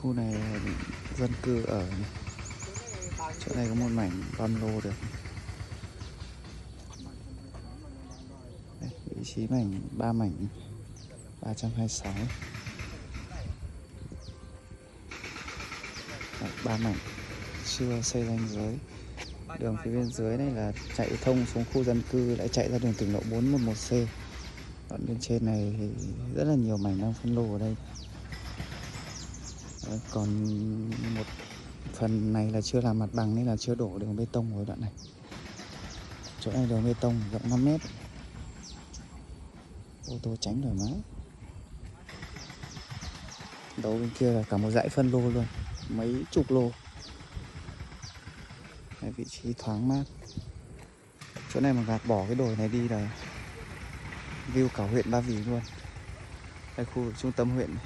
Khu này dân cư ở này. Chỗ này có một mảnh bungalow được. Đây, vị trí mảnh 3 mảnh 326. Đấy, 3 mảnh chưa xây ranh giới. Đường phía bên dưới này là chạy thông xuống khu dân cư, lại chạy ra đường tỉnh lộ 411C. Còn bên trên này thì rất là nhiều mảnh đang phân lô ở đây. Đấy, còn một phần này là chưa làm mặt bằng nên là chưa đổ đường bê tông ở đoạn này. Chỗ này đường bê tông rộng 5 mét, ô tô tránh thoải mái. Đầu bên kia là cả một dãy phân lô luôn, mấy chục lô. Đấy, vị trí thoáng mát. Chỗ này mà gạt bỏ cái đồi này đi là view cả huyện Ba Vì luôn. Đây khu vực trung tâm huyện này.